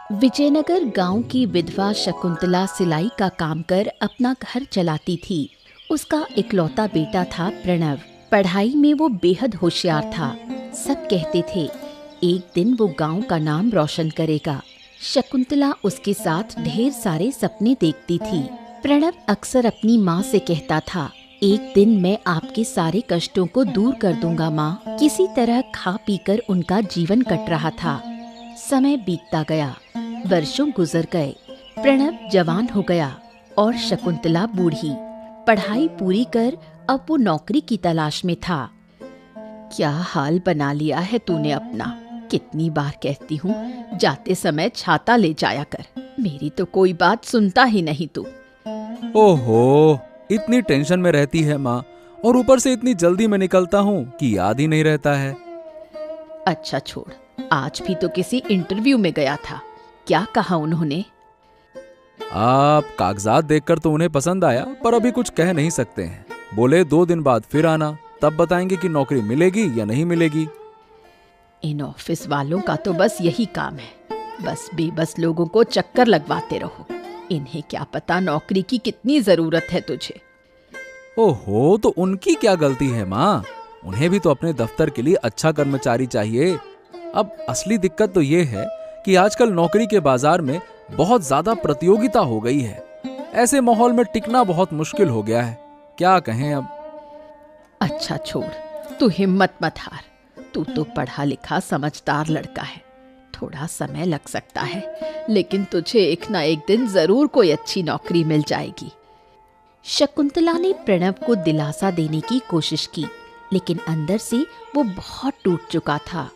विजयनगर गांव की विधवा शकुंतला सिलाई का काम कर अपना घर चलाती थी। उसका इकलौता बेटा था प्रणव। पढ़ाई में वो बेहद होशियार था। सब कहते थे एक दिन वो गांव का नाम रोशन करेगा। शकुंतला उसके साथ ढेर सारे सपने देखती थी। प्रणव अक्सर अपनी माँ से कहता था, एक दिन मैं आपके सारे कष्टों को दूर कर दूंगा माँ। किसी तरह खा पीकर उनका जीवन कट रहा था। समय बीतता गया, वर्षों गुजर गए। प्रणव जवान हो गया और शकुंतला बूढ़ी। पढ़ाई पूरी कर अब वो नौकरी की तलाश में था। क्या हाल बना लिया है तूने अपना। कितनी बार कहती हूँ जाते समय छाता ले जाया कर। मेरी तो कोई बात सुनता ही नहीं तू। ओहो, इतनी टेंशन में रहती है माँ, और ऊपर से इतनी जल्दी में निकलता हूँ कि याद ही नहीं रहता है। अच्छा छोड़, आज भी तो किसी इंटरव्यू में गया था। क्या कहा उन्होंने? आप कागजात देखकर तो उन्हें पसंद आया, पर अभी कुछ कह नहीं सकते हैं। बोले 2 दिन बाद फिर आना, तब बताएंगे कि नौकरी मिलेगी या नहीं मिलेगी। इन ऑफिस वालों का तो बस यही काम है, बस बेबस लोगों को चक्कर लगवाते रहो। इन्हें क्या पता नौकरी की कितनी जरूरत है तुझे। ओहो, तो उनकी क्या गलती है माँ? उन्हें भी तो अपने दफ्तर के लिए अच्छा कर्मचारी चाहिए। अब असली दिक्कत तो ये है कि आजकल नौकरी के बाजार में बहुत ज्यादा प्रतियोगिता हो गई है। ऐसे माहौल में टिकना बहुत मुश्किल हो गया है। क्या कहें अब। अच्छा छोड़, तू हिम्मत मत हार। तू तो पढ़ा लिखा समझदार लड़का है। थोड़ा समय लग सकता है, लेकिन तुझे एक ना एक दिन जरूर कोई अच्छी नौकरी मिल जाएगी। शकुंतला ने प्रणव को दिलासा देने की कोशिश की, लेकिन अंदर से वो बहुत टूट चुका था।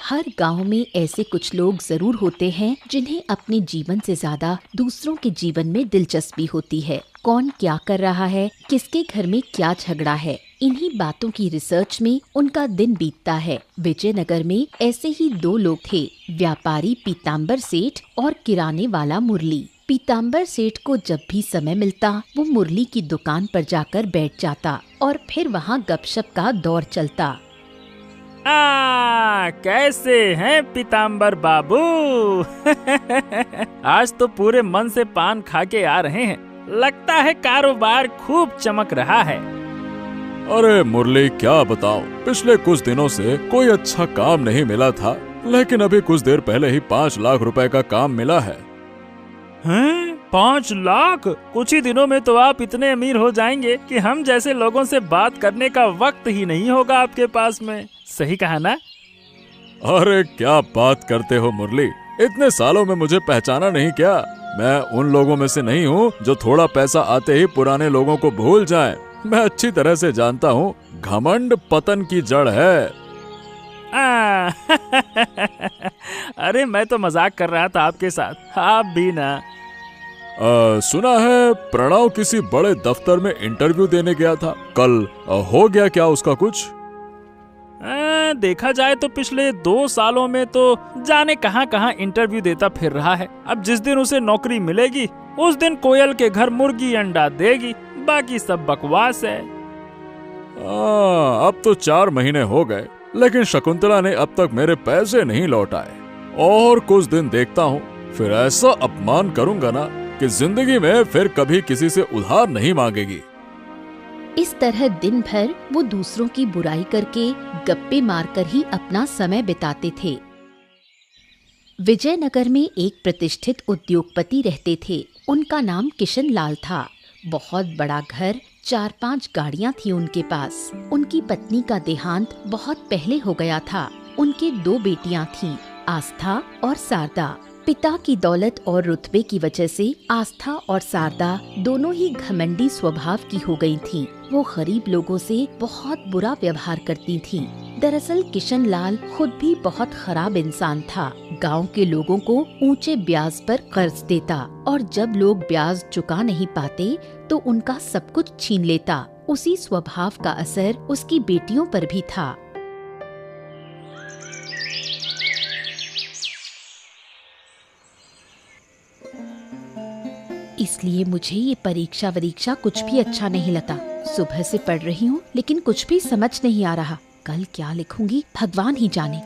हर गांव में ऐसे कुछ लोग जरूर होते हैं जिन्हें अपने जीवन से ज्यादा दूसरों के जीवन में दिलचस्पी होती है। कौन क्या कर रहा है, किसके घर में क्या झगड़ा है, इन्हीं बातों की रिसर्च में उनका दिन बीतता है। विजयनगर में ऐसे ही 2 लोग थे, व्यापारी पीताम्बर सेठ और किराने वाला मुरली। पीताम्बर सेठ को जब भी समय मिलता वो मुरली की दुकान पर जाकर बैठ जाता और फिर वहाँ गपशप का दौर चलता। कैसे हैं पीताम्बर बाबू? आज तो पूरे मन से पान खा के आ रहे हैं। लगता है कारोबार खूब चमक रहा है। अरे मुरली, क्या बताऊं, पिछले कुछ दिनों से कोई अच्छा काम नहीं मिला था, लेकिन अभी कुछ देर पहले ही 5 लाख रुपए का काम मिला है। हैं? 5 लाख? कुछ ही दिनों में तो आप इतने अमीर हो जाएंगे कि हम जैसे लोगों से बात करने का वक्त ही नहीं होगा आपके पास में। सही कहा ना? अरे क्या बात करते हो मुरली, इतने सालों में मुझे पहचाना नहीं क्या? मैं उन लोगों में से नहीं हूँ जो थोड़ा पैसा आते ही पुराने लोगों को भूल जाएं। मैं अच्छी तरह से जानता हूँ, घमंड पतन की जड़ है। अरे मैं तो मजाक कर रहा था आपके साथ, आप भी ना। सुना है प्रणव किसी बड़े दफ्तर में इंटरव्यू देने गया था कल। हो गया क्या उसका कुछ? देखा जाए तो पिछले 2 सालों में तो जाने कहां इंटरव्यू देता फिर रहा है। अब जिस दिन उसे नौकरी मिलेगी उस दिन कोयल के घर मुर्गी अंडा देगी, बाकी सब बकवास है। अब तो 4 महीने हो गए, लेकिन शकुंतला ने अब तक मेरे पैसे नहीं लौटाए। और कुछ दिन देखता हूँ, फिर ऐसा अपमान करूंगा ना कि जिंदगी में फिर कभी किसी से उधार नहीं मांगेगी। इस तरह दिन भर वो दूसरों की बुराई करके गप्पे मारकर ही अपना समय बिताते थे। विजयनगर में एक प्रतिष्ठित उद्योगपति रहते थे। उनका नाम किशन लाल था। बहुत बड़ा घर, 4-5 गाड़ियां थी उनके पास। उनकी पत्नी का देहांत बहुत पहले हो गया था। उनके 2 बेटियां थीं, आस्था और शारदा। पिता की दौलत और रुतबे की वजह से आस्था और शारदा दोनों ही घमंडी स्वभाव की हो गई थीं। वो गरीब लोगों से बहुत बुरा व्यवहार करती थीं। दरअसल किशन लाल खुद भी बहुत खराब इंसान था। गांव के लोगों को ऊंचे ब्याज पर कर्ज देता और जब लोग ब्याज चुका नहीं पाते तो उनका सब कुछ छीन लेता। उसी स्वभाव का असर उसकी बेटियों पर भी था। इसलिए मुझे ये परीक्षा कुछ भी अच्छा नहीं लगता। सुबह से पढ़ रही हूँ लेकिन कुछ भी समझ नहीं आ रहा। कल क्या लिखूंगी भगवान ही जाने।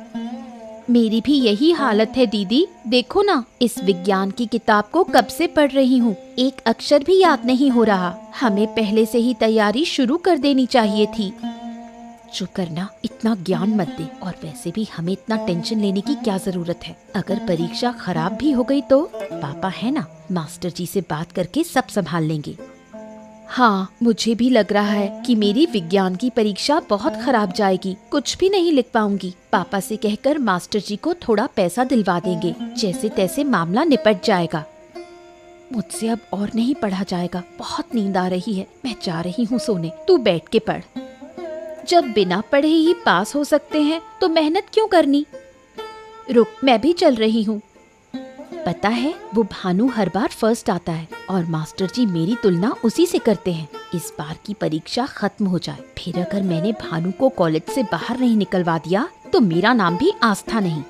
मेरी भी यही हालत है दीदी। देखो ना, इस विज्ञान की किताब को कब से पढ़ रही हूँ, एक अक्षर भी याद नहीं हो रहा। हमें पहले से ही तैयारी शुरू कर देनी चाहिए थी। चुप करना, इतना ज्ञान मत दे। और वैसे भी हमें इतना टेंशन लेने की क्या जरूरत है। अगर परीक्षा खराब भी हो गई तो पापा है ना, मास्टर जी से बात करके सब संभाल लेंगे। हाँ, मुझे भी लग रहा है कि मेरी विज्ञान की परीक्षा बहुत खराब जाएगी, कुछ भी नहीं लिख पाऊंगी। पापा से कहकर मास्टर जी को थोड़ा पैसा दिलवा देंगे, जैसे तैसे मामला निपट जाएगा। मुझसे अब और नहीं पढ़ा जाएगा, बहुत नींद आ रही है। मैं जा रही हूँ सोने, तू बैठ के पढ़। जब बिना पढ़े ही पास हो सकते हैं तो मेहनत क्यों करनी। रुक, मैं भी चल रही हूँ। पता है, वो भानु हर बार फर्स्ट आता है और मास्टर जी मेरी तुलना उसी से करते हैं। इस बार की परीक्षा खत्म हो जाए, फिर अगर मैंने भानु को कॉलेज से बाहर नहीं निकलवा दिया तो मेरा नाम भी आस्था नहीं।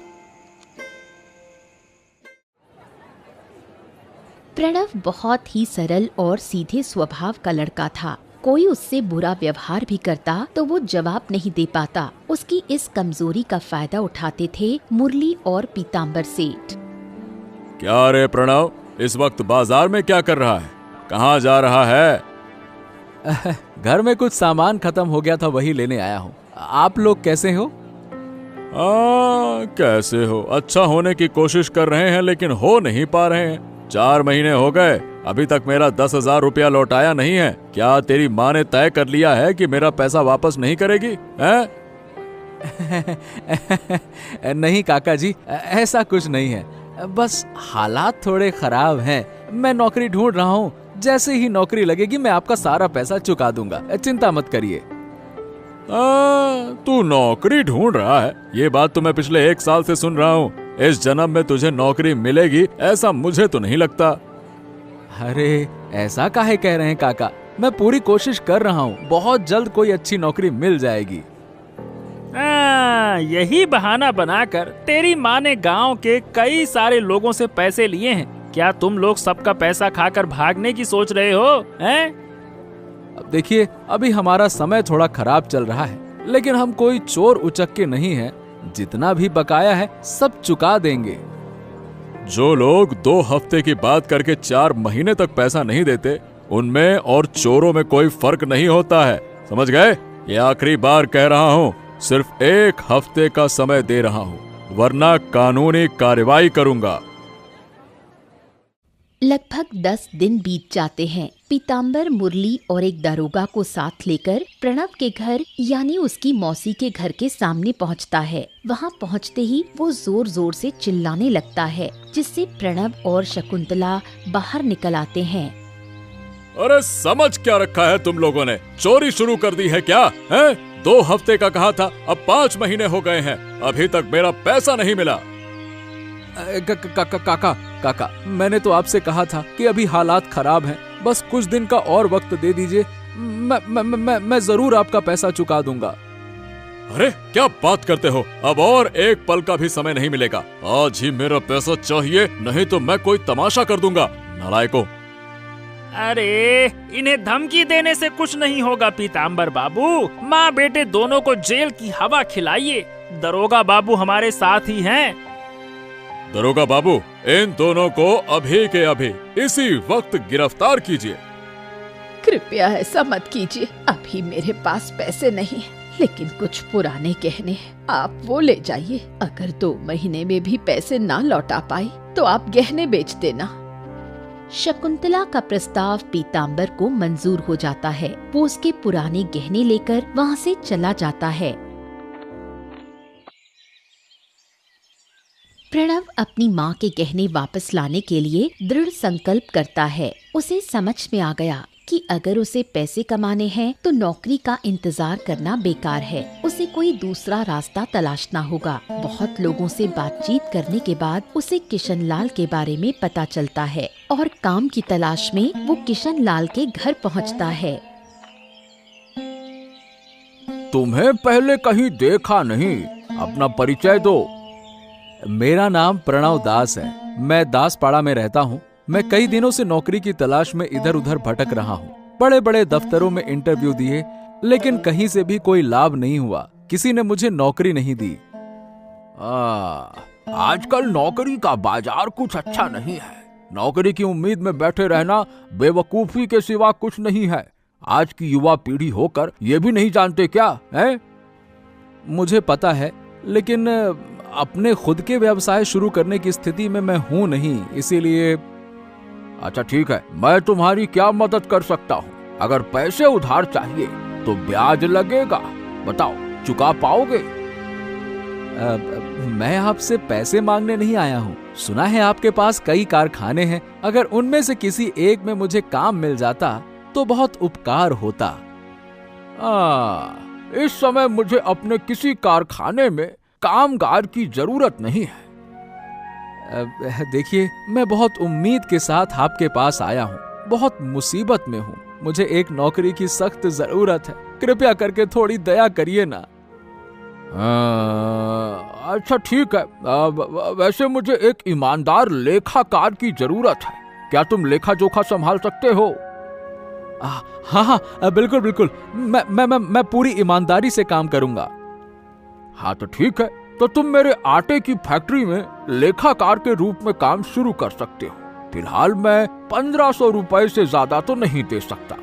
प्रणव बहुत ही सरल और सीधे स्वभाव का लड़का था। कोई उससे बुरा व्यवहार भी करता तो वो जवाब नहीं दे पाता। उसकी इस कमजोरी का फायदा उठाते थे मुरली और पीताम्बर सेठ। क्या रे प्रणव, इस वक्त बाजार में क्या कर रहा है? कहाँ जा रहा है? घर में कुछ सामान खत्म हो गया था, वही लेने आया हूँ। आप लोग कैसे हो? कैसे हो? अच्छा होने की कोशिश कर रहे हैं लेकिन हो नहीं पा रहे हैं। 4 महीने हो गए, अभी तक मेरा 10,000 रुपया लौटाया नहीं है। क्या तेरी माँ ने तय कर लिया है कि मेरा पैसा वापस नहीं करेगी? नहीं काका जी, ऐसा कुछ नहीं है, बस हालात थोड़े खराब हैं। मैं नौकरी ढूंढ रहा हूँ, जैसे ही नौकरी लगेगी मैं आपका सारा पैसा चुका दूंगा, चिंता मत करिए। तू नौकरी ढूंढ रहा है? ये बात तो मैं पिछले 1 साल से सुन रहा हूँ। इस जन्म में तुझे नौकरी मिलेगी ऐसा मुझे तो नहीं लगता। अरे ऐसा काहे कह रहे हैं काका, मैं पूरी कोशिश कर रहा हूँ, बहुत जल्द कोई अच्छी नौकरी मिल जाएगी। यही बहाना बनाकर तेरी माँ ने गांव के कई सारे लोगों से पैसे लिए हैं। क्या तुम लोग सबका पैसा खाकर भागने की सोच रहे हो? हैं? अब देखिए, अभी हमारा समय थोड़ा खराब चल रहा है, लेकिन हम कोई चोर उचक्के नहीं हैं। जितना भी बकाया है सब चुका देंगे। जो लोग 2 हफ्ते की बात करके 4 महीने तक पैसा नहीं देते, उनमें और चोरों में कोई फर्क नहीं होता है, समझ गए? ये आखिरी बार कह रहा हूँ, सिर्फ 1 हफ्ते का समय दे रहा हूँ, वरना कानूनी कार्रवाई करूंगा। लगभग 10 दिन बीत जाते हैं। पीताम्बर मुरली और एक दारोगा को साथ लेकर प्रणव के घर यानी उसकी मौसी के घर के सामने पहुंचता है। वहां पहुंचते ही वो जोर जोर से चिल्लाने लगता है, जिससे प्रणव और शकुंतला बाहर निकल आते हैं। अरे समझ क्या रखा है तुम लोगों ने? चोरी शुरू कर दी है क्या? हैं? 2 हफ्ते का कहा था, अब 5 महीने हो गए हैं, अभी तक मेरा पैसा नहीं मिला। काका, मैंने तो आपसे कहा था कि अभी हालात खराब हैं, बस कुछ दिन का और वक्त दे दीजिए, मैं जरूर आपका पैसा चुका दूंगा। अरे क्या बात करते हो? अब और 1 पल का भी समय नहीं मिलेगा। आज ही मेरा पैसा चाहिए, नहीं तो मैं कोई तमाशा कर दूंगा। नालायकों! अरे इन्हें धमकी देने से कुछ नहीं होगा पीताम्बर बाबू। माँ बेटे दोनों को जेल की हवा खिलाइए। दरोगा बाबू हमारे साथ ही हैं। दरोगा बाबू, इन दोनों को अभी के अभी इसी वक्त गिरफ्तार कीजिए। कृपया ऐसा मत कीजिए, अभी मेरे पास पैसे नहीं है, लेकिन कुछ पुराने गहने हैं, आप वो ले जाइए। अगर 2 महीने में भी पैसे ना लौटा पाई तो आप गहने बेच देना। शकुंतला का प्रस्ताव पीताम्बर को मंजूर हो जाता है। वो उसके पुराने गहने लेकर वहाँ से चला जाता है। प्रणव अपनी माँ के गहने वापस लाने के लिए दृढ़ संकल्प करता है। उसे समझ में आ गया कि अगर उसे पैसे कमाने हैं तो नौकरी का इंतजार करना बेकार है। उसे कोई दूसरा रास्ता तलाशना होगा। बहुत लोगों से बातचीत करने के बाद उसे किशनलाल के बारे में पता चलता है और काम की तलाश में वो किशनलाल के घर पहुंचता है। तुम्हें पहले कहीं देखा नहीं, अपना परिचय दो। मेरा नाम प्रणव दास है, मैं दासपाड़ा में रहता हूँ। मैं कई दिनों से नौकरी की तलाश में इधर उधर भटक रहा हूँ। बड़े बड़े दफ्तरों में इंटरव्यू दिए, लेकिन कहीं से भी कोई लाभ नहीं हुआ। किसी ने मुझे नौकरी नहीं दी। आजकल नौकरी का बाजार कुछ अच्छा नहीं है। नौकरी की उम्मीद में बैठे रहना बेवकूफी के सिवा कुछ नहीं है। आज की युवा पीढ़ी होकर ये भी नहीं जानते क्या है? मुझे पता है, लेकिन अपने खुद के व्यवसाय शुरू करने की स्थिति में मैं हूं नहीं, इसीलिए। अच्छा ठीक है, मैं तुम्हारी क्या मदद कर सकता हूँ? अगर पैसे उधार चाहिए तो ब्याज लगेगा, बताओ चुका पाओगे? मैं आपसे पैसे मांगने नहीं आया हूँ। सुना है आपके पास कई कारखाने हैं, अगर उनमें से किसी एक में मुझे काम मिल जाता तो बहुत उपकार होता। इस समय मुझे अपने किसी कारखाने में कामगार की जरूरत नहीं है। देखिए, मैं बहुत उम्मीद के साथ आपके पास आया हूँ, बहुत मुसीबत में हूँ, मुझे एक नौकरी की सख्त जरूरत है, कृपया करके थोड़ी दया करिए ना। अच्छा ठीक है, वैसे मुझे एक ईमानदार लेखाकार की जरूरत है। क्या तुम लेखा जोखा संभाल सकते हो? हाँ, बिल्कुल बिल्कुल, मैं पूरी ईमानदारी से काम करूंगा। हाँ तो ठीक है, तो तुम मेरे आटे की फैक्ट्री में लेखाकार के रूप में काम शुरू कर सकते हो। फिलहाल मैं 1500 रुपए से ज्यादा तो नहीं दे सकता।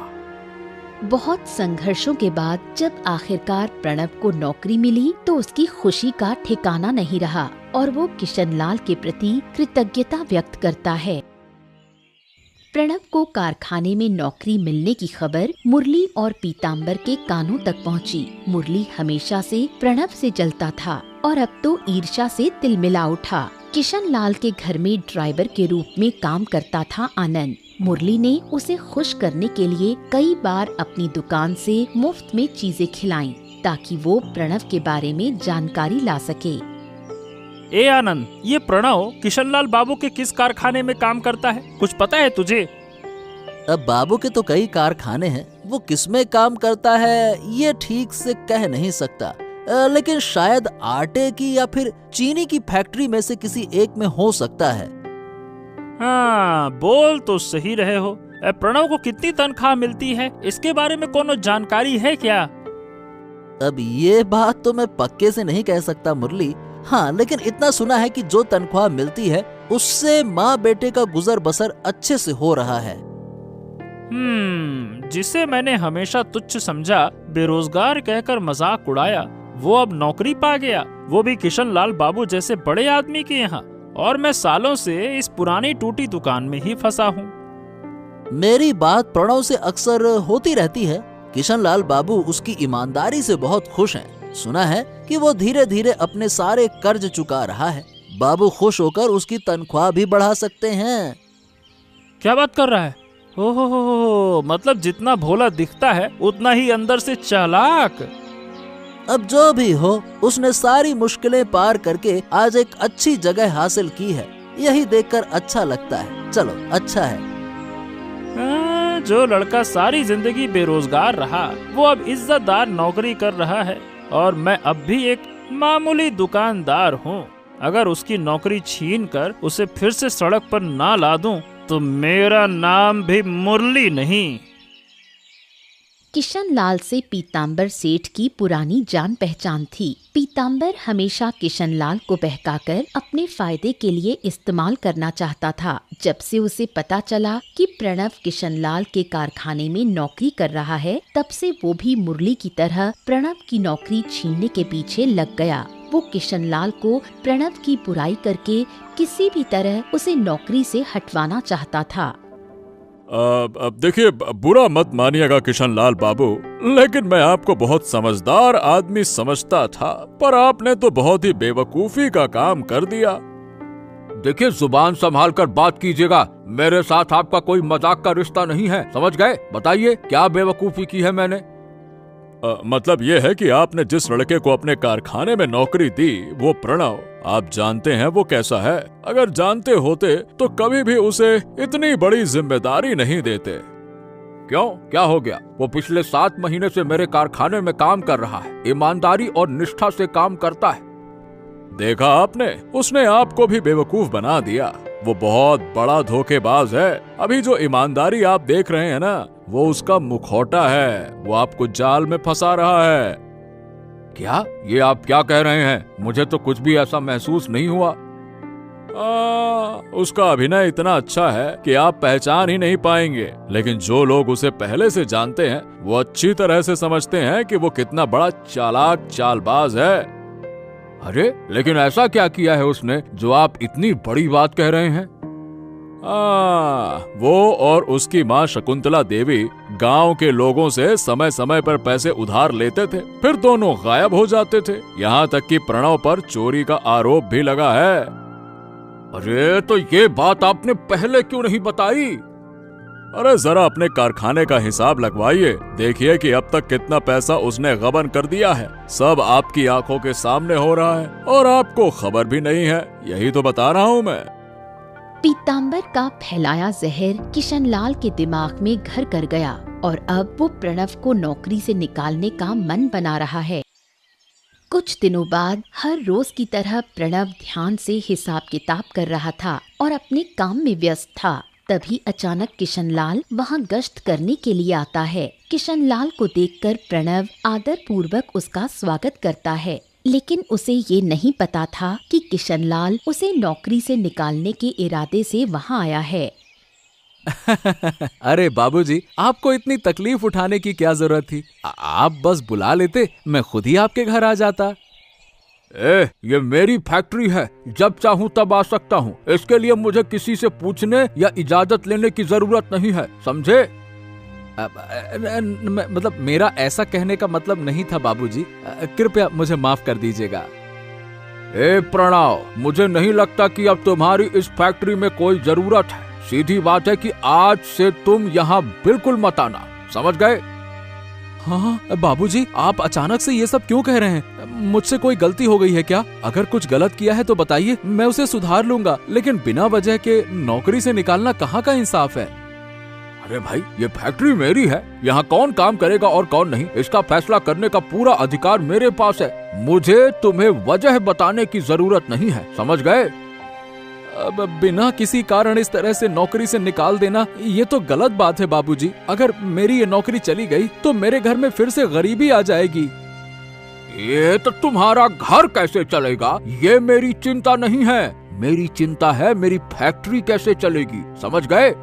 बहुत संघर्षों के बाद जब आखिरकार प्रणव को नौकरी मिली तो उसकी खुशी का ठिकाना नहीं रहा और वो किशनलाल के प्रति कृतज्ञता व्यक्त करता है। प्रणव को कारखाने में नौकरी मिलने की खबर मुरली और पीताम्बर के कानों तक पहुंची। मुरली हमेशा से प्रणव से जलता था और अब तो ईर्ष्या से तिलमिला उठा। किशनलाल के घर में ड्राइवर के रूप में काम करता था आनंद। मुरली ने उसे खुश करने के लिए कई बार अपनी दुकान से मुफ्त में चीजें खिलाईं ताकि वो प्रणव के बारे में जानकारी ला सके। ए आनंद, ये प्रणव किशनलाल बाबू के किस कारखाने में काम करता है, कुछ पता है तुझे? अब बाबू के तो कई कारखाने हैं, वो किसमें काम करता है ये ठीक से कह नहीं सकता, लेकिन शायद आटे की या फिर चीनी की फैक्ट्री में से किसी एक में हो सकता है। हाँ, बोल तो सही रहे हो। प्रणव को कितनी तनख्वाह मिलती है, इसके बारे में कोनो जानकारी है क्या? अब ये बात तो मैं पक्के से नहीं कह सकता मुरली, हाँ लेकिन इतना सुना है कि जो तनख्वाह मिलती है उससे माँ बेटे का गुजर बसर अच्छे से हो रहा है। जिसे मैंने हमेशा तुच्छ समझा, बेरोजगार कहकर मजाक उड़ाया, वो अब नौकरी पा गया, वो भी किशनलाल बाबू जैसे बड़े आदमी के यहाँ, और मैं सालों से इस पुरानी टूटी दुकान में ही फंसा हूँ। मेरी बात प्रणव से अक्सर होती रहती है। किशनलाल बाबू उसकी ईमानदारी से बहुत खुश हैं। सुना है कि वो धीरे धीरे अपने सारे कर्ज चुका रहा है। बाबू खुश होकर उसकी तनख्वाह भी बढ़ा सकते हैं। क्या बात कर रहा है? हो, मतलब जितना भोला दिखता है उतना ही अंदर से चालाक। अब जो भी हो, उसने सारी मुश्किलें पार करके आज एक अच्छी जगह हासिल की है, यही देखकर अच्छा लगता है। चलो अच्छा है। जो लड़का सारी जिंदगी बेरोजगार रहा, वो अब इज्जतदार नौकरी कर रहा है, और मैं अब भी एक मामूली दुकानदार हूँ। अगर उसकी नौकरी छीनकर उसे फिर से सड़क पर ना ला दूं, तो मेरा नाम भी मुरली नहीं। किशनलाल से पीताम्बर सेठ की पुरानी जान पहचान थी। पीताम्बर हमेशा किशनलाल को बहकाकर अपने फायदे के लिए इस्तेमाल करना चाहता था। जब से उसे पता चला कि प्रणव किशनलाल के कारखाने में नौकरी कर रहा है, तब से वो भी मुरली की तरह प्रणव की नौकरी छीनने के पीछे लग गया। वो किशनलाल को प्रणव की बुराई करके किसी भी तरह उसे नौकरी से हटवाना चाहता था। अब देखिए, बुरा मत मानिएगा किशनलाल बाबू, लेकिन मैं आपको बहुत समझदार आदमी समझता था, पर आपने तो बहुत ही बेवकूफी का काम कर दिया। देखिए, जुबान संभाल कर बात कीजिएगा, मेरे साथ आपका कोई मजाक का रिश्ता नहीं है, समझ गए? बताइए क्या बेवकूफी की है मैंने? मतलब ये है कि आपने जिस लड़के को अपने कारखाने में नौकरी दी, वो प्रणव, आप जानते हैं वो कैसा है? अगर जानते होते तो कभी भी उसे इतनी बड़ी जिम्मेदारी नहीं देते। क्यों, क्या हो गया? वो पिछले 7 महीने से मेरे कारखाने में काम कर रहा है, ईमानदारी और निष्ठा से काम करता है। देखा आपने, उसने आपको भी बेवकूफ बना दिया। वो बहुत बड़ा धोखेबाज है। अभी जो ईमानदारी आप देख रहे हैं ना, वो उसका मुखौटा है, वो आपको जाल में फंसा रहा है। क्या? ये आप क्या कह रहे हैं? मुझे तो कुछ भी ऐसा महसूस नहीं हुआ। उसका अभिनय इतना अच्छा है कि आप पहचान ही नहीं पाएंगे, लेकिन जो लोग उसे पहले से जानते हैं वो अच्छी तरह से समझते हैं कि वो कितना बड़ा चालाक चालबाज है। अरे लेकिन ऐसा क्या किया है उसने जो आप इतनी बड़ी बात कह रहे हैं? वो और उसकी माँ शकुंतला देवी गांव के लोगों से समय समय पर पैसे उधार लेते थे, फिर दोनों गायब हो जाते थे। यहाँ तक कि प्रणव पर चोरी का आरोप भी लगा है। अरे तो ये बात आपने पहले क्यों नहीं बताई? अरे जरा अपने कारखाने का हिसाब लगवाइए, देखिए कि अब तक कितना पैसा उसने गबन कर दिया है। सब आपकी आंखों के सामने हो रहा है और आपको खबर भी नहीं है, यही तो बता रहा हूँ मैं। पीतांबर का फैलाया जहर किशनलाल के दिमाग में घर कर गया और अब वो प्रणव को नौकरी से निकालने का मन बना रहा है। कुछ दिनों बाद हर रोज की तरह प्रणव ध्यान से हिसाब किताब कर रहा था और अपने काम में व्यस्त था। तभी अचानक किशनलाल वहाँ गश्त करने के लिए आता है। किशनलाल को देखकर प्रणव आदर पूर्वक उसका स्वागत करता है, लेकिन उसे ये नहीं पता था कि किशनलाल उसे नौकरी से निकालने के इरादे से वहाँ आया है। अरे बाबूजी, आपको इतनी तकलीफ उठाने की क्या जरूरत थी? आप बस बुला लेते, मैं खुद ही आपके घर आ जाता। ये मेरी फैक्ट्री है, जब चाहूँ तब आ सकता हूँ। इसके लिए मुझे किसी से पूछने या इजाजत लेने की जरूरत नहीं है, समझे? मतलब मेरा ऐसा कहने का मतलब नहीं था बाबूजी, कृपया मुझे माफ कर दीजिएगा। प्रणव, मुझे नहीं लगता कि अब तुम्हारी इस फैक्ट्री में कोई जरूरत है। सीधी बात है कि आज से तुम यहाँ बिल्कुल मत आना, समझ गए? हाँ बाबूजी, आप अचानक से ये सब क्यों कह रहे हैं? मुझसे कोई गलती हो गई है क्या? अगर कुछ गलत किया है तो बताइए, मैं उसे सुधार लूंगा, लेकिन बिना वजह के नौकरी से निकालना कहाँ का इंसाफ है? अरे भाई, ये फैक्ट्री मेरी है, यहाँ कौन काम करेगा और कौन नहीं, इसका फैसला करने का पूरा अधिकार मेरे पास है। मुझे तुम्हें वजह बताने की जरूरत नहीं है, समझ गए? अब बिना किसी कारण इस तरह से नौकरी से निकाल देना, ये तो गलत बात है बाबूजी। अगर मेरी ये नौकरी चली गई तो मेरे घर में फिर से गरीबी आ जाएगी। ये तो तुम्हारा घर कैसे चलेगा, ये मेरी चिंता नहीं है। मेरी चिंता है मेरी फैक्ट्री कैसे चलेगी, समझ गए?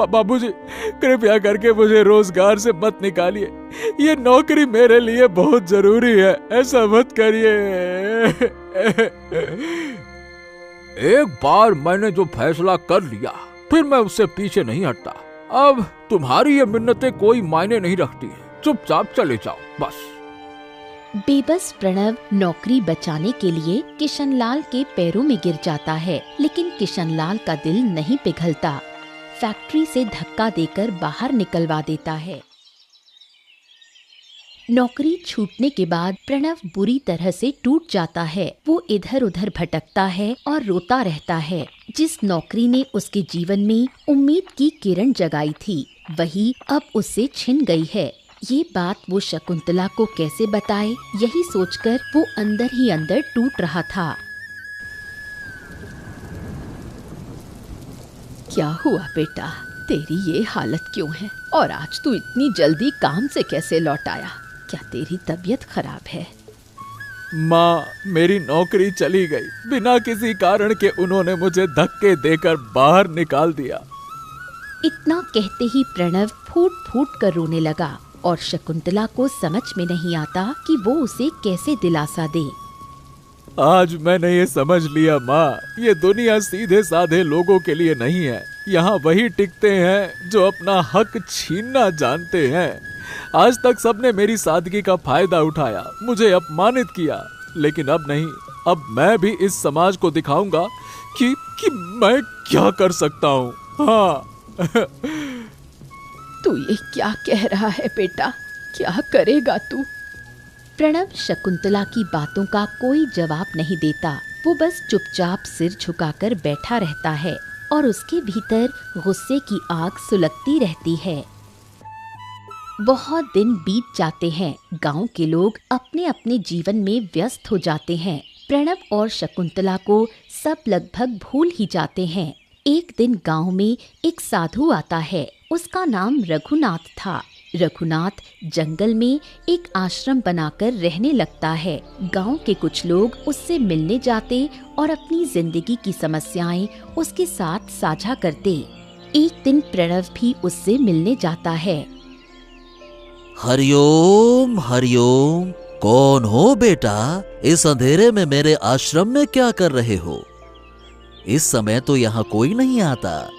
बाबूजी, कृपया करके मुझे रोजगार से मत निकालिए, ये नौकरी मेरे लिए बहुत जरूरी है, ऐसा मत करिए। एक बार मैंने जो फैसला कर लिया फिर मैं उससे पीछे नहीं हटता। अब तुम्हारी ये मिन्नतें कोई मायने नहीं रखती है, चुपचाप चले जाओ बस। बेबस प्रणव नौकरी बचाने के लिए किशनलाल के पैरों में गिर जाता है, लेकिन किशनलाल का दिल नहीं पिघलता। फैक्ट्री से धक्का देकर बाहर निकलवा देता है। नौकरी छूटने के बाद प्रणव बुरी तरह से टूट जाता है। वो इधर उधर भटकता है और रोता रहता है। जिस नौकरी ने उसके जीवन में उम्मीद की किरण जगाई थी, वही अब उससे छिन गई है। ये बात वो शकुंतला को कैसे बताए, यही सोचकर वो अंदर ही अंदर टूट रहा था। क्या हुआ बेटा, तेरी ये हालत क्यों है? और आज तू इतनी जल्दी काम से कैसे लौट आया? क्या तेरी तबीयत खराब है? माँ, मेरी नौकरी चली गई। बिना किसी कारण के उन्होंने मुझे धक्के देकर बाहर निकाल दिया। इतना कहते ही प्रणव फूट फूट कर रोने लगा और शकुंतला को समझ में नहीं आता कि वो उसे कैसे दिलासा दे। आज मैंने ये समझ लिया माँ, ये दुनिया सीधे साधे लोगों के लिए नहीं है। यहाँ वही टिकते हैं जो अपना हक छीनना जानते हैं। आज तक सबने मेरी सादगी का फायदा उठाया, मुझे अपमानित किया, लेकिन अब नहीं। अब मैं भी इस समाज को दिखाऊंगा कि मैं क्या कर सकता हूँ। हाँ। तू ये क्या कह रहा है बेटा? क्या करेगा तू? प्रणव शकुंतला की बातों का कोई जवाब नहीं देता। वो बस चुपचाप सिर झुकाकर बैठा रहता है और उसके भीतर गुस्से की आग सुलगती रहती है। बहुत दिन बीत जाते हैं। गांव के लोग अपने अपने जीवन में व्यस्त हो जाते हैं। प्रणव और शकुंतला को सब लगभग भूल ही जाते हैं। एक दिन गांव में एक साधु आता है। उसका नाम रघुनाथ था। रघुनाथ जंगल में एक आश्रम बनाकर रहने लगता है। गांव के कुछ लोग उससे मिलने जाते और अपनी जिंदगी की समस्याएं उसके साथ साझा करते। एक दिन प्रणव भी उससे मिलने जाता है। हरिओम हरिओम। कौन हो बेटा? इस अंधेरे में मेरे आश्रम में क्या कर रहे हो? इस समय तो यहाँ कोई नहीं आता।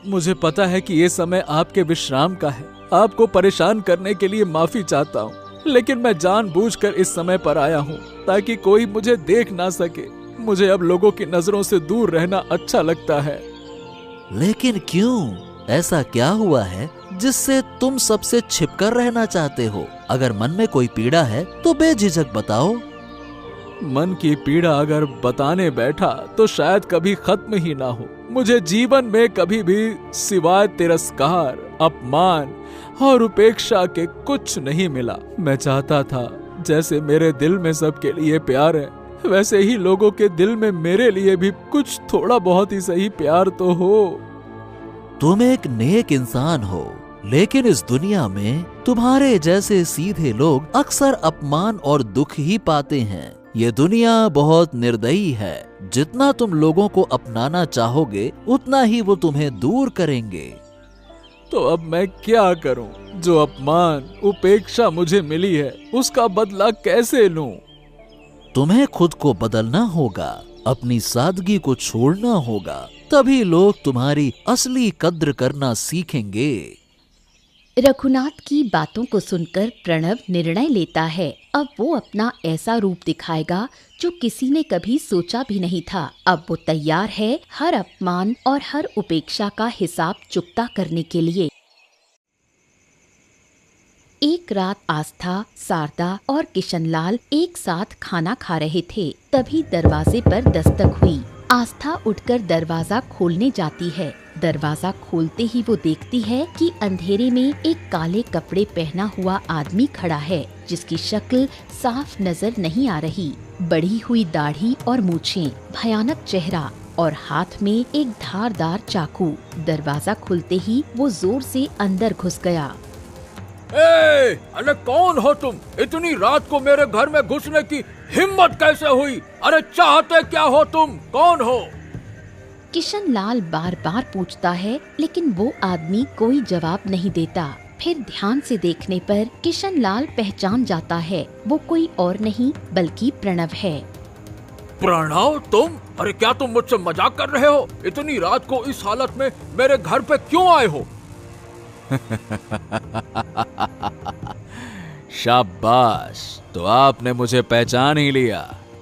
मुझे पता है कि ये समय आपके विश्राम का है। आपको परेशान करने के लिए माफी चाहता हूँ, लेकिन मैं जानबूझकर इस समय पर आया हूँ ताकि कोई मुझे देख ना सके। मुझे अब लोगों की नजरों से दूर रहना अच्छा लगता है। लेकिन क्यों? ऐसा क्या हुआ है जिससे तुम सबसे छिपकर रहना चाहते हो? अगर मन में कोई पीड़ा है तो बेझिझक बताओ। मन की पीड़ा अगर बताने बैठा तो शायद कभी खत्म ही ना हो। मुझे जीवन में कभी भी सिवाय तिरस्कार, अपमान और उपेक्षा के कुछ नहीं मिला। मैं चाहता था जैसे मेरे दिल में सबके लिए प्यार है, वैसे ही लोगों के दिल में मेरे लिए भी कुछ थोड़ा बहुत ही सही प्यार तो हो। तुम एक नेक इंसान हो, लेकिन इस दुनिया में तुम्हारे जैसे सीधे लोग अक्सर अपमान और दुख ही पाते हैं। ये दुनिया बहुत निर्दयी है। जितना तुम लोगों को अपनाना चाहोगे उतना ही वो तुम्हें दूर करेंगे। तो अब मैं क्या करूं? जो अपमान, उपेक्षा मुझे मिली है उसका बदला कैसे लूं? तुम्हें खुद को बदलना होगा, अपनी सादगी को छोड़ना होगा, तभी लोग तुम्हारी असली कद्र करना सीखेंगे। रघुनाथ की बातों को सुनकर प्रणव निर्णय लेता है। अब वो अपना ऐसा रूप दिखाएगा जो किसी ने कभी सोचा भी नहीं था। अब वो तैयार है हर अपमान और हर उपेक्षा का हिसाब चुकता करने के लिए। एक रात आस्था, शारदा और किशनलाल एक साथ खाना खा रहे थे। तभी दरवाजे पर दस्तक हुई। आस्था उठकर दरवाजा खोलने जाती है। दरवाजा खोलते ही वो देखती है कि अंधेरे में एक काले कपड़े पहना हुआ आदमी खड़ा है, जिसकी शक्ल साफ नजर नहीं आ रही। बढ़ी हुई दाढ़ी और मूछें, भयानक चेहरा और हाथ में एक धारदार चाकू। दरवाजा खुलते ही वो जोर से अंदर घुस गया। अरे कौन हो तुम? इतनी रात को मेरे घर में घुसने की हिम्मत कैसे हुई? अरे चाहते क्या हो तुम? कौन हो? किशनलाल बार बार पूछता है, लेकिन वो आदमी कोई जवाब नहीं देता। फिर ध्यान से देखने पर किशनलाल पहचान जाता है वो कोई और नहीं बल्कि प्रणव है। प्रणव तुम? अरे क्या तुम मुझसे मजाक कर रहे हो? इतनी रात को इस हालत में मेरे घर पे क्यों आए हो? शाबाश, तो आपने मुझे पहचान ही लिया।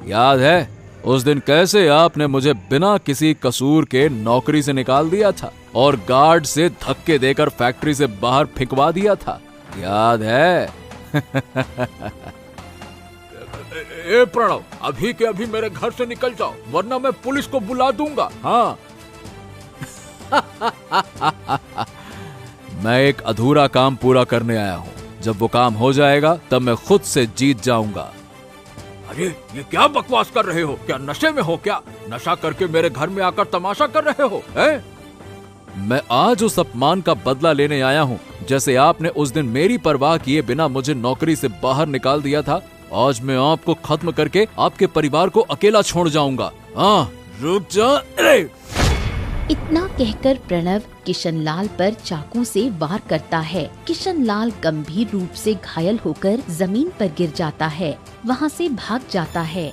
याद है उस दिन कैसे आपने मुझे बिना किसी कसूर के नौकरी से निकाल दिया था और गार्ड से धक्के देकर फैक्ट्री से बाहर फेंकवा दिया था? याद है? ए प्रणव, अभी के अभी मेरे घर से निकल जाओ, वरना मैं पुलिस को बुला दूंगा। हाँ। मैं एक अधूरा काम पूरा करने आया हूँ। जब वो काम हो जाएगा तब मैं खुद से जीत जाऊंगा। अरे ये क्या बकवास कर रहे हो? क्या नशे में हो क्या? नशा करके मेरे घर में आकर तमाशा कर रहे हो? मैं आज उस अपमान का बदला लेने आया हूँ। जैसे आपने उस दिन मेरी परवाह किए बिना मुझे नौकरी से बाहर निकाल दिया था, आज मैं आपको खत्म करके आपके परिवार को अकेला छोड़ जाऊंगा। हाँ, रुक जा। अरे इतना कहकर प्रणव किशनलाल पर चाकू से वार करता है। किशनलाल गंभीर रूप से घायल होकर जमीन पर गिर जाता है, वहाँ से भाग जाता है।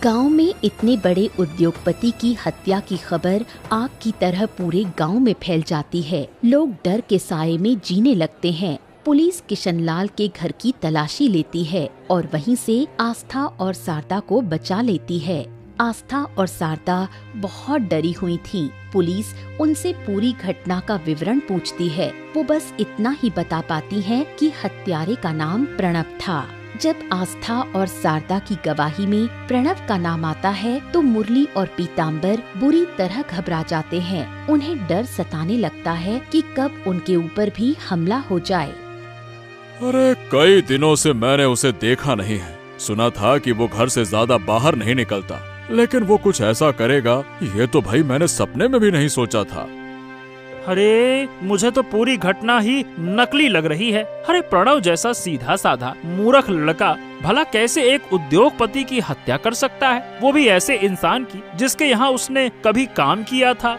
गांव में इतने बड़े उद्योगपति की हत्या की खबर आग की तरह पूरे गांव में फैल जाती है। लोग डर के साए में जीने लगते हैं। पुलिस किशनलाल के घर की तलाशी लेती है और वहीं से आस्था और शारदा को बचा लेती है। आस्था और शारदा बहुत डरी हुई थीं। पुलिस उनसे पूरी घटना का विवरण पूछती है। वो बस इतना ही बता पाती हैं कि हत्यारे का नाम प्रणव था। जब आस्था और शारदा की गवाही में प्रणव का नाम आता है तो मुरली और पीताम्बर बुरी तरह घबरा जाते हैं। उन्हें डर सताने लगता है कि कब उनके ऊपर भी हमला हो जाए। अरे कई दिनों से मैंने उसे देखा नहीं है। सुना था कि वो घर से ज्यादा बाहर नहीं निकलता, लेकिन वो कुछ ऐसा करेगा ये तो भाई मैंने सपने में भी नहीं सोचा था। अरे मुझे तो पूरी घटना ही नकली लग रही है। अरे प्रणव जैसा सीधा साधा मूर्ख लड़का भला कैसे एक उद्योगपति की हत्या कर सकता है, वो भी ऐसे इंसान की जिसके यहाँ उसने कभी काम किया था।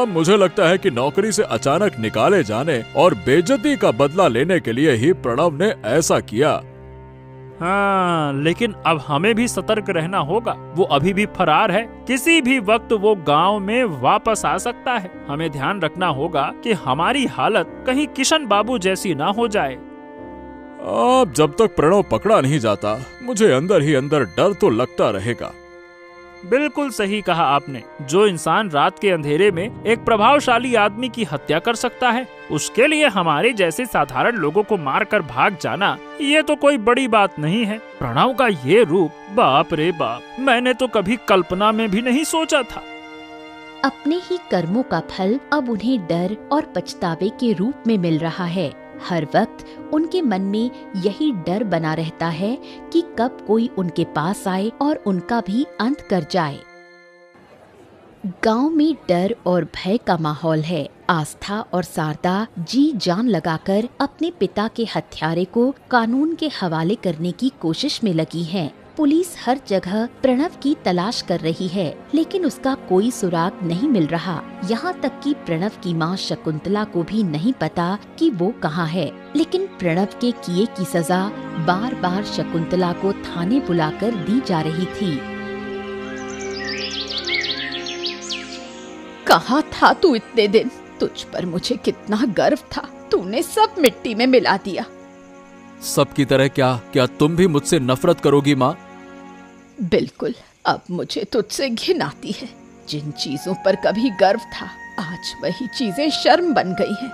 मुझे लगता है कि नौकरी से अचानक निकाले जाने और बेइज्जती का बदला लेने के लिए ही प्रणव ने ऐसा किया। हाँ, लेकिन अब हमें भी सतर्क रहना होगा। वो अभी भी फरार है, किसी भी वक्त वो गांव में वापस आ सकता है। हमें ध्यान रखना होगा कि हमारी हालत कहीं किशन बाबू जैसी ना हो जाए। अब जब तक प्रणव पकड़ा नहीं जाता, मुझे अंदर ही अंदर डर तो लगता रहेगा। बिल्कुल सही कहा आपने। जो इंसान रात के अंधेरे में एक प्रभावशाली आदमी की हत्या कर सकता है, उसके लिए हमारे जैसे साधारण लोगों को मारकर भाग जाना ये तो कोई बड़ी बात नहीं है। प्रणव का ये रूप, बाप रे बाप, मैंने तो कभी कल्पना में भी नहीं सोचा था। अपने ही कर्मों का फल अब उन्हें डर और पछतावे के रूप में मिल रहा है। हर वक्त उनके मन में यही डर बना रहता है कि कब कोई उनके पास आए और उनका भी अंत कर जाए। गांव में डर और भय का माहौल है। आस्था और शारदा जी जान लगाकर अपने पिता के हत्यारे को कानून के हवाले करने की कोशिश में लगी हैं। पुलिस हर जगह प्रणव की तलाश कर रही है, लेकिन उसका कोई सुराग नहीं मिल रहा। यहाँ तक कि प्रणव की माँ शकुंतला को भी नहीं पता कि वो कहाँ है। लेकिन प्रणव के किए की सजा बार बार शकुंतला को थाने बुलाकर दी जा रही थी। कहाँ था तू इतने दिन? तुझ पर मुझे कितना गर्व था, तूने सब मिट्टी में मिला दिया। सबकी तरह क्या तुम भी मुझसे नफरत करोगी माँ? बिल्कुल, अब मुझे तुझसे घिन आती है। जिन चीजों पर कभी गर्व था, आज वही चीजें शर्म बन गई हैं।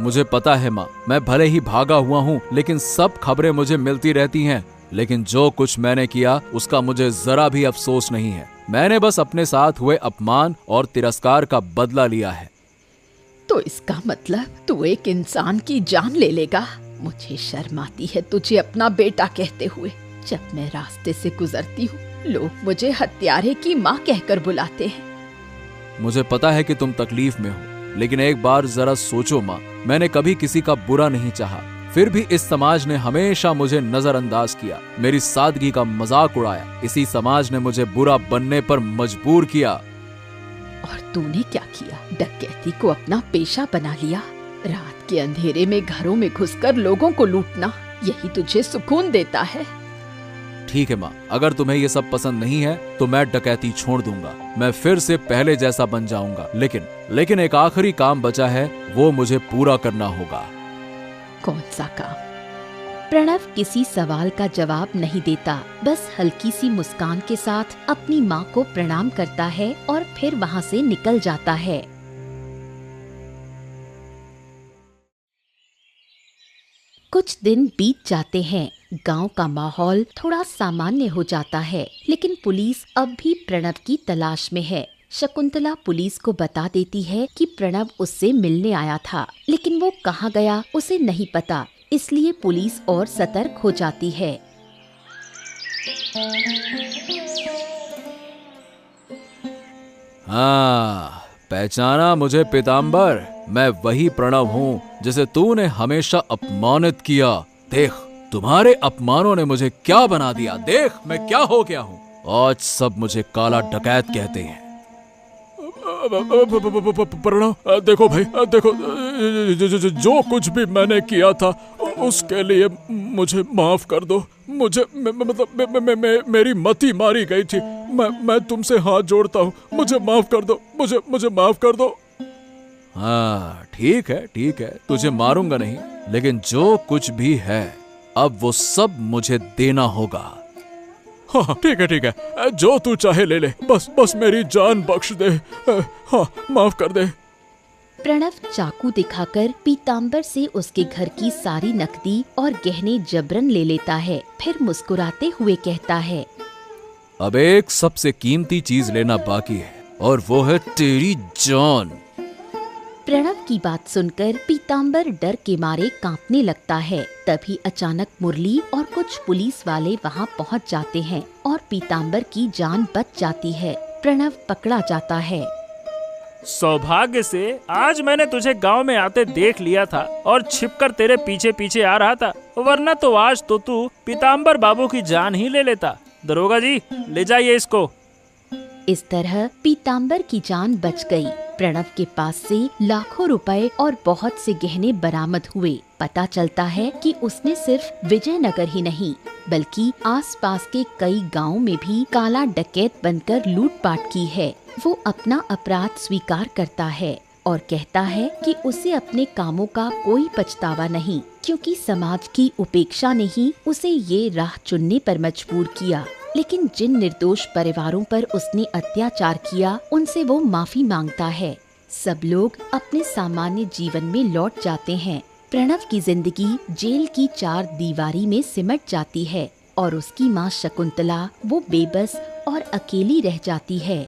मुझे पता है माँ, मैं भले ही भागा हुआ हूँ, लेकिन सब खबरें मुझे मिलती रहती हैं। लेकिन जो कुछ मैंने किया उसका मुझे जरा भी अफसोस नहीं है। मैंने बस अपने साथ हुए अपमान और तिरस्कार का बदला लिया है। तो इसका मतलब तू एक इंसान की जान ले लेगा? मुझे शर्म आती है तुझे अपना बेटा कहते हुए। जब मैं रास्ते से गुजरती हूँ, लोग मुझे हत्यारे की माँ कहकर बुलाते हैं। मुझे पता है कि तुम तकलीफ में हो, लेकिन एक बार जरा सोचो माँ, मैंने कभी किसी का बुरा नहीं चाहा, फिर भी इस समाज ने हमेशा मुझे नजरअंदाज किया, मेरी सादगी का मजाक उड़ाया। इसी समाज ने मुझे बुरा बनने पर मजबूर किया। और तूने क्या किया? डकैती को अपना पेशा बना लिया। रात के अंधेरे में घरों में घुसकर लोगों को लूटना, यही तुझे सुकून देता है? ठीक है माँ, अगर तुम्हें ये सब पसंद नहीं है तो मैं डकैती छोड़ दूंगा। मैं फिर से पहले जैसा बन जाऊंगा। लेकिन एक आखिरी काम बचा है, वो मुझे पूरा करना होगा। कौन सा काम? प्रणव किसी सवाल का जवाब नहीं देता, बस हल्की सी मुस्कान के साथ अपनी माँ को प्रणाम करता है और फिर वहाँ से निकल जाता है। कुछ दिन बीत जाते हैं। गांव का माहौल थोड़ा सामान्य हो जाता है, लेकिन पुलिस अब भी प्रणव की तलाश में है। शकुंतला पुलिस को बता देती है कि प्रणव उससे मिलने आया था, लेकिन वो कहाँ गया उसे नहीं पता, इसलिए पुलिस और सतर्क हो जाती है। हाँ, पहचाना मुझे पीताम्बर? मैं वही प्रणव हूँ जिसे तूने हमेशा अपमानित किया। देख, तुम्हारे अपमानों ने मुझे क्या बना दिया। देख मैं क्या हो गया हूँ। आज सब मुझे काला डकैत कहते हैं। प्रणव, देखो भाई, देखो, जो कुछ भी मैंने किया था उसके लिए मुझे माफ कर दो। मुझे मतलब मेरी मति मारी गई थी। मैं तुमसे हाथ जोड़ता हूँ, मुझे माफ कर दो। मुझे माफ कर दो। हाँ ठीक है, तुझे मारूंगा नहीं, लेकिन जो कुछ भी है अब वो सब मुझे देना होगा। हाँ ठीक है, जो तू चाहे ले ले, बस मेरी जान बख्श दे। हाँ, माफ कर दे। प्रणव चाकू दिखाकर पीताम्बर से उसके घर की सारी नकदी और गहने जबरन ले लेता है, फिर मुस्कुराते हुए कहता है, अब एक सबसे कीमती चीज लेना बाकी है, और वो है तेरी जान। प्रणव की बात सुनकर पीताम्बर डर के मारे कांपने लगता है। तभी अचानक मुरली और कुछ पुलिस वाले वहां पहुंच जाते हैं और पीताम्बर की जान बच जाती है। प्रणव पकड़ा जाता है। सौभाग्य से आज मैंने तुझे गांव में आते देख लिया था और छिपकर तेरे पीछे पीछे आ रहा था, वरना तो आज तो तू पीताम्बर बाबू की जान ही ले लेता। दरोगा जी, ले जाइए इसको। इस तरह पीताम्बर की जान बच गई। प्रणव के पास से लाखों रुपए और बहुत से गहने बरामद हुए। पता चलता है कि उसने सिर्फ विजयनगर ही नहीं बल्कि आसपास के कई गांवों में भी काला डकैत बनकर लूटपाट की है। वो अपना अपराध स्वीकार करता है और कहता है कि उसे अपने कामों का कोई पछतावा नहीं, क्योंकि समाज की उपेक्षा ने ही उसे ये राह चुनने पर मजबूर किया। लेकिन जिन निर्दोष परिवारों पर उसने अत्याचार किया उनसे वो माफी मांगता है। सब लोग अपने सामान्य जीवन में लौट जाते हैं। प्रणव की जिंदगी जेल की 4 दीवारी में सिमट जाती है और उसकी माँ शकुंतला वो बेबस और अकेली रह जाती है।